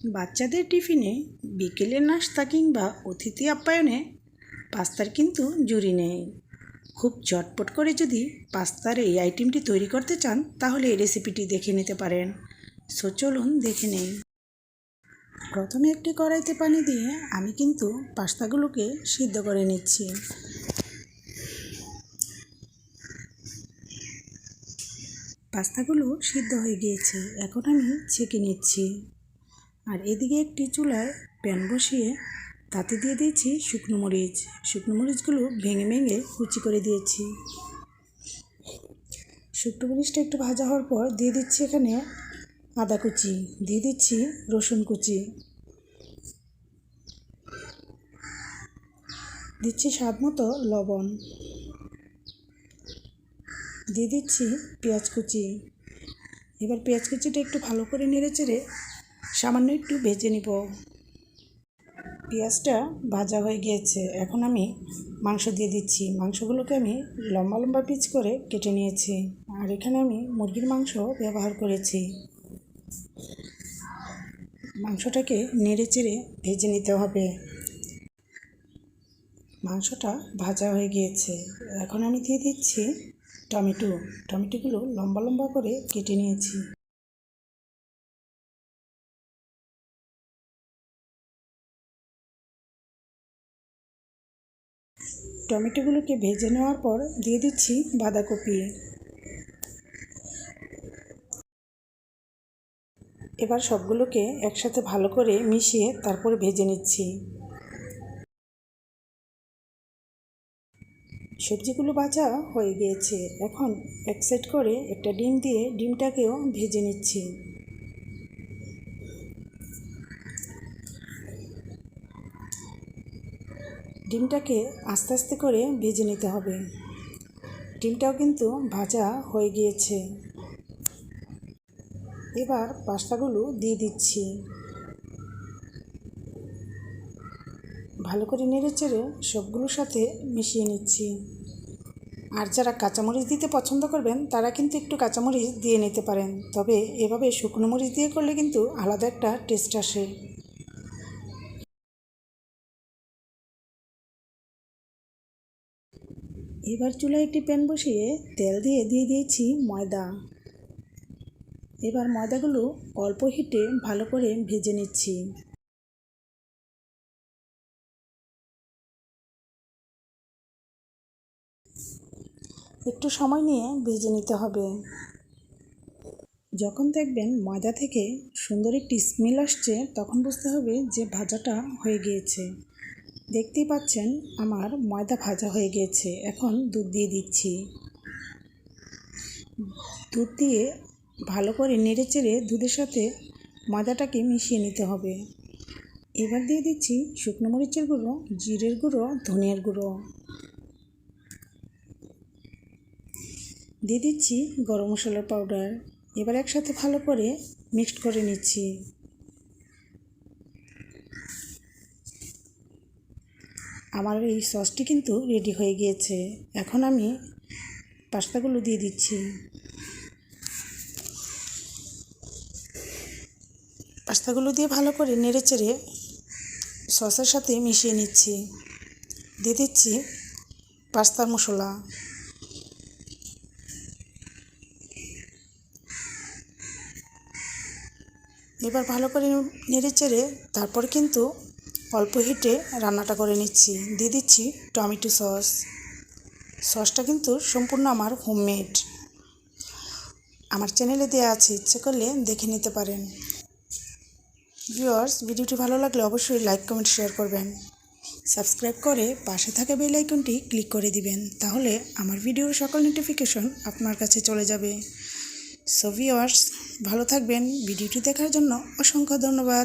বাচ্চাদের টিফিনে, বিকেলের নাস্তা কিংবা অতিথি আপ্যায়নে পাস্তার কিন্তু জুড়ি নেই। খুব চটপট করে যদি পাস্তার এই আইটেমটি তৈরি করতে চান তাহলে এই রেসিপিটি দেখে নিতে পারেন। চলুন দেখে নেই। প্রথমে একটি কড়াইতে পানি দিয়ে আমি কিন্তু পাস্তাগুলোকে সিদ্ধ করে নিচ্ছি। পাস্তাগুলো সিদ্ধ হয়ে গিয়েছে, এখন আমি ছেঁকে নিচ্ছি। আর এদিকে একটি চুলায় প্যান বসিয়ে তাতে দিয়ে দিয়েছি শুকনো মরিচ। শুকনো মরিচগুলো ভেঙে ভেঙে কুচি করে দিয়েছি। শুকনো মরিচটা একটু ভাজা হওয়ার পর দিয়ে দিচ্ছি এখানে আদা কুচি, দিয়ে দিচ্ছি রসুন কুচি, দিচ্ছি স্বাদ মতো লবণ, দিয়ে দিচ্ছি পেঁয়াজ কুচি। এবার পেঁয়াজ কুচিটা একটু ভালো করে নেড়েচেড়ে সামান্য একটু ভেজে নিব। পেঁয়াজটা ভাজা হয়ে গিয়েছে, এখন আমি মাংস দিয়ে দিচ্ছি। মাংসগুলোকে আমি লম্বা লম্বা পিস করে কেটে নিয়েছি। আর এখানে আমি মুরগির মাংস ব্যবহার করেছি। মাংসটাকে নেড়েচেড়ে ভেজে নিতে হবে। মাংসটা ভাজা হয়ে গিয়েছে, এখন আমি দিয়ে দিচ্ছি টমেটোগুলো লম্বা লম্বা করে কেটে নিয়েছি। টমেটোগুলোকে ভেজে নেওয়ার পর দিয়ে দিচ্ছি বাঁধাকপি। এবার সবগুলোকে একসাথে ভালো করে মিশিয়ে তারপরে ভেজে নিচ্ছি। সবজিগুলো ভাজা হয়ে গিয়েছে, এখন এক সাইড করে একটা ডিম দিয়ে ডিমটাকেও ভেজে নিচ্ছি। ডিমটাকে আস্তে আস্তে করে ভেজে নিতে হবে। ডিমটাও কিন্তু ভাজা হয়ে গিয়েছে। এবার পাস্তাগুলো দিয়ে দিচ্ছি। ভালো করে নেড়েচেড়ে সবগুলোর সাথে মিশিয়ে নিচ্ছি। আর যারা কাঁচামরিচ দিতে পছন্দ করবেন তারা কিন্তু একটু কাঁচামরিচ দিয়ে নিতে পারেন, তবে এভাবে শুকনো মরিচ দিয়ে করলে কিন্তু আলাদা একটা টেস্ট আসে। এবার চুলায় একটি প্যান বসিয়ে তেল দিয়ে দিয়েছি ময়দা। এবার ময়দাগুলো অল্প হিটে ভালো করে ভেজে নিচ্ছি। একটু সময় নিয়ে ভেজে নিতে হবে। যখন দেখবেন ময়দা থেকে সুন্দর একটি স্মেল আসছে তখন বুঝতে হবে যে ভাজাটা হয়ে গিয়েছে। দেখতেই পাচ্ছেন আমার ময়দা ভাজা হয়ে গিয়েছে। এখন দুধ দিয়ে দিচ্ছি। দুধ দিয়ে ভালো করে নেড়েচেড়ে দুধের সাথে ময়দাটাকে মিশিয়ে নিতে হবে। এবার দিয়ে দিচ্ছি শুকনো মরিচের গুঁড়ো, জিরের গুঁড়ো, ধনিয়ার গুঁড়ো, দিয়ে দিচ্ছি গরম মশলার পাউডার। এবার একসাথে ভালো করে মিক্সড করে নিচ্ছি। আমার এই সসটি কিন্তু রেডি হয়ে গিয়েছে। এখন আমি পাস্তাগুলো দিয়ে দিচ্ছি। পাস্তাগুলো দিয়ে ভালো করে নেড়েচেড়ে সসের সাথে মিশিয়ে নিচ্ছি। দিয়ে দিচ্ছি পাস্তার মশলা। এবার ভালো করে নেড়েচেড়ে তারপর কিন্তু অল্প হিটে রান্নাটা করে নিচ্ছি। দিয়ে দিচ্ছি টমেটো সস। সসটা কিন্তু সম্পূর্ণ আমার হোমমেড। আমার চ্যানেলে দেওয়া আছে, ইচ্ছে করলে দেখে নিতে পারেন। ভিউয়ার্স, ভিডিওটি ভালো লাগলে অবশ্যই লাইক, কমেন্ট, শেয়ার করবেন। সাবস্ক্রাইব করে পাশে থাকা বেল আইকনটি ক্লিক করে দিবেন, তাহলে আমার ভিডিওর সকল নোটিফিকেশন আপনার কাছে চলে যাবে। সো ভিউয়ার্স, ভালো থাকবেন। ভিডিওটি দেখার জন্য অসংখ্য ধন্যবাদ।